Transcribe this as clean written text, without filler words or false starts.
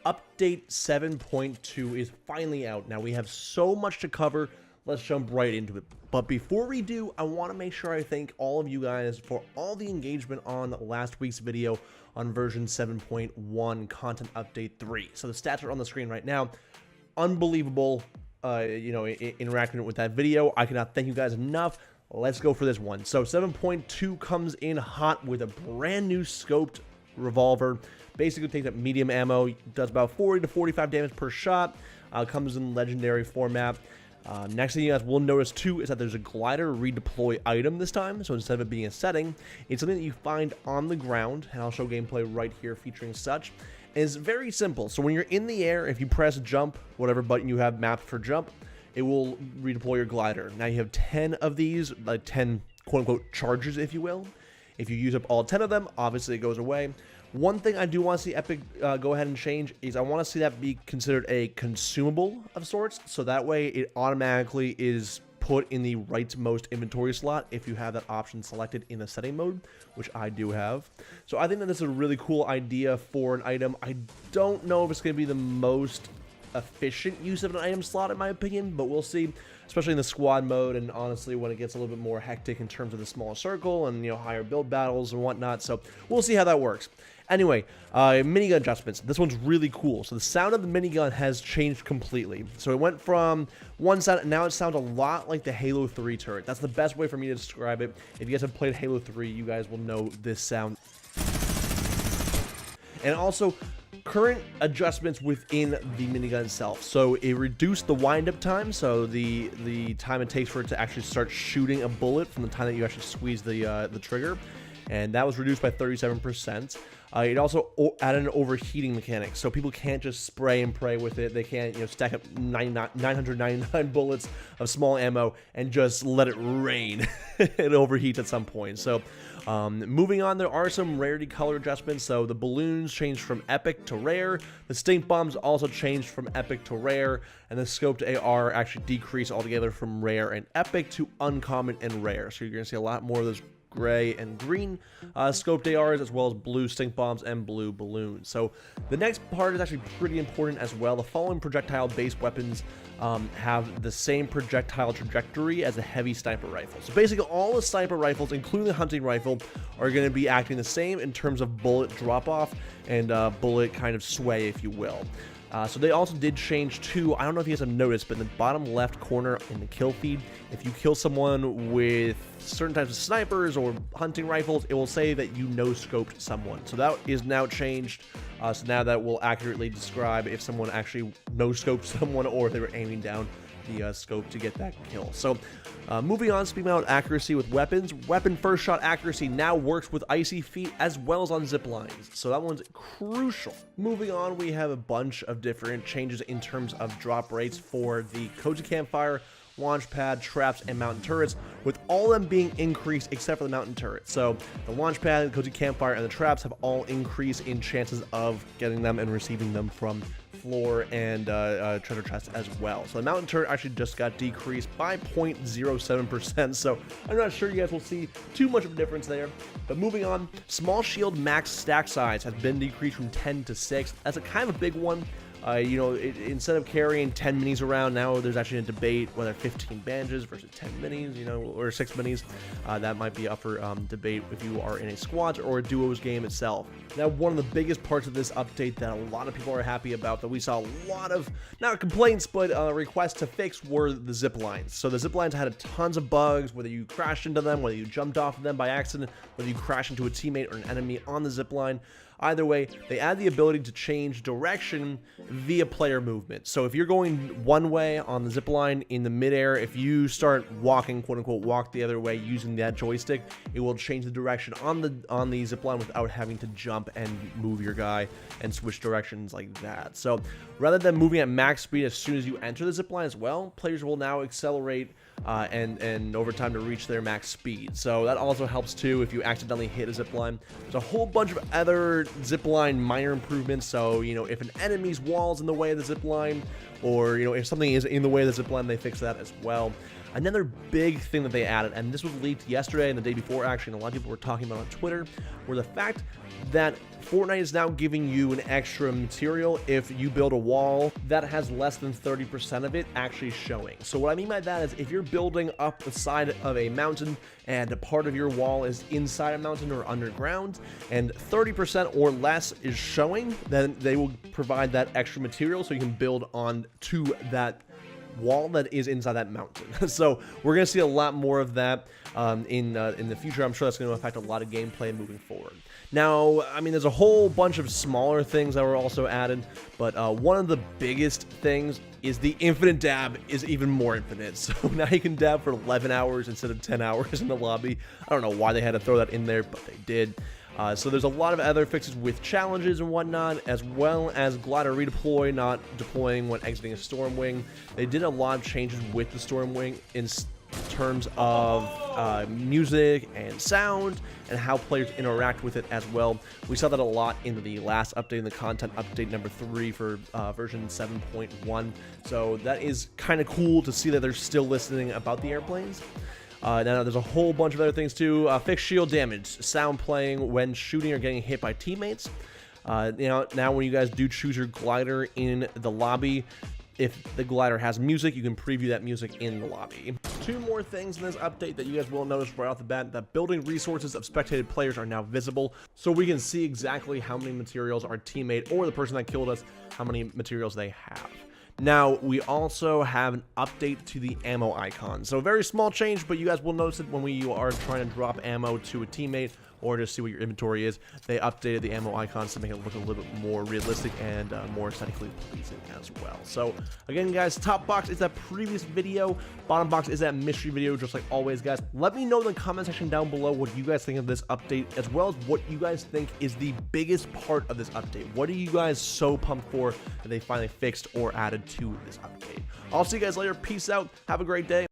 Update 7.2 is finally out. Now we have so much to cover. Let's jump right into it. But before we do, I want to make sure I thank all of you guys for all the engagement on last week's video on version 7.1 content update 3. So the stats are on the screen right now. Unbelievable, interacting with that video. I cannot thank you guys enough. Let's go for this one. So 7.2 comes in hot with a brand new scoped revolver. Basically takes up medium ammo, does about 40 to 45 damage per shot. Comes in legendary format. Next thing you guys will notice too is that there's a glider redeploy item this time. So instead of it being a setting, it's something that you find on the ground, and I'll show gameplay right here featuring such. And it's very simple. So when you're in the air, if you press jump, whatever button you have mapped for jump, it will redeploy your glider. Now you have 10 of these, like 10 quote-unquote charges, if you will. If you use up all 10 of them, obviously it goes away. One thing I do want to see Epic go ahead and change is I want to see that be considered a consumable of sorts, so that way it automatically is put in the rightmost inventory slot if you have that option selected in the setting mode, which I do have. So I think that this is a really cool idea for an item. I don't know if it's going to be the most efficient use of an item slot in my opinion, but we'll see, especially in the squad mode, and honestly when it gets a little bit more hectic in terms of the smaller circle and higher build battles and whatnot. So we'll see how that works. Anyway, minigun adjustments. This one's really cool. So the sound of the minigun has changed completely. So it went from one sound, and now it sounds a lot like the Halo 3 turret. That's the best way for me to describe it. If you guys have played Halo 3, you guys will know this sound. And also, current adjustments within the minigun itself. So it reduced the wind-up time, so the time it takes for it to actually start shooting a bullet from the time that you actually squeeze the trigger, and that was reduced by 37%. It also added an overheating mechanic, so people can't just spray and pray with it. They can't stack up 999 bullets of small ammo and just let it rain. It overheats at some point. So moving on, there are some rarity color adjustments. So the balloons changed from epic to rare. The stink bombs also changed from epic to rare, and the scoped AR actually decreased altogether from rare and epic to uncommon and rare. So you're gonna see a lot more of those gray and green scoped ARs, as well as blue stink bombs and blue balloons. So the next part is actually pretty important as well. The following projectile based weapons have the same projectile trajectory as a heavy sniper rifle. So basically all the sniper rifles, including the hunting rifle, are going to be acting the same in terms of bullet drop off and bullet kind of sway, if you will. So they also did change too, I don't know if you guys have noticed, but in the bottom left corner in the kill feed, if you kill someone with certain types of snipers or hunting rifles, it will say that you no-scoped someone. So that is now changed. So now that will accurately describe if someone actually no-scoped someone or if they were aiming down the scope to get that kill. So moving on, speaking about accuracy with weapons, weapon first shot accuracy now works with icy feet as well as on zip lines, so that one's crucial. Moving on, we have a bunch of different changes in terms of drop rates for the cozy campfire, launch pad, traps, and mountain turrets, with all of them being increased except for the mountain turret. So the launch pad, the cozy campfire, and the traps have all increased in chances of getting them and receiving them from floor and treasure chest as well. So the mountain turret actually just got decreased by 0.07%, so I'm not sure you guys will see too much of a difference there. But moving on, small shield max stack size has been decreased from 10 to 6. That's a kind of a big one. Instead of carrying 10 minis around, now there's actually a debate whether 15 bandages versus 10 minis, or 6 minis. That might be up for debate if you are in a squads or a duos game itself. Now, one of the biggest parts of this update that a lot of people are happy about, that we saw a lot of, not complaints, but requests to fix, were the zip lines. So the zip lines had tons of bugs, whether you crashed into them, whether you jumped off of them by accident, whether you crashed into a teammate or an enemy on the zip line. Either way, they add the ability to change direction via player movement. So if you're going one way on the zip line in the midair, if you start walking, quote unquote, walk the other way using that joystick, it will change the direction on the zip line without having to jump and move your guy and switch directions like that. So rather than moving at max speed as soon as you enter the zip line as well, players will now accelerate and over time to reach their max speed. So that also helps too if you accidentally hit a zip line. There's a whole bunch of other zip line minor improvements. So if an enemy's wall's in the way of the zip line, or if something is in the way of the zip line, they fix that as well. Another big thing that they added, and this was leaked yesterday and the day before actually, and a lot of people were talking about it on Twitter, were the fact that Fortnite is now giving you an extra material if you build a wall that has less than 30% of it actually showing. So what I mean by that is if you're building up the side of a mountain and a part of your wall is inside a mountain or underground and 30% or less is showing, then they will provide that extra material so you can build on to that wall that is inside that mountain. So we're going to see a lot more of that in the future. I'm sure that's going to affect a lot of gameplay moving forward. Now, I mean, there's a whole bunch of smaller things that were also added, but one of the biggest things is the infinite dab is even more infinite. So now you can dab for 11 hours instead of 10 hours in the lobby. I don't know why they had to throw that in there, but they did. So there's a lot of other fixes with challenges and whatnot, as well as glider redeploy, not deploying when exiting a storm wing. They did a lot of changes with the storm wing in terms of music and sound and how players interact with it as well. We saw that a lot in the last update, in the content update number 3 for version 7.1. So that is kind of cool to see that they're still listening about the airplanes. Now there's a whole bunch of other things too. Fixed shield damage, sound playing when shooting or getting hit by teammates. Now when you guys do choose your glider in the lobby, if the glider has music, you can preview that music in the lobby. 2 more things in this update that you guys will notice right off the bat: that building resources of spectated players are now visible, so we can see exactly how many materials our teammate or the person that killed us, how many materials they have. Now, we also have an update to the ammo icon. So a very small change, but you guys will notice it when you are trying to drop ammo to a teammate or to see what your inventory is. They updated the ammo icons to make it look a little bit more realistic and more aesthetically pleasing as well. So again, guys, top box is that previous video, bottom box is that mystery video, just like always, guys. Let me know in the comment section down below what you guys think of this update, as well as what you guys think is the biggest part of this update. What are you guys so pumped for that they finally fixed or added to this update? I'll see you guys later. Peace out. Have a great day.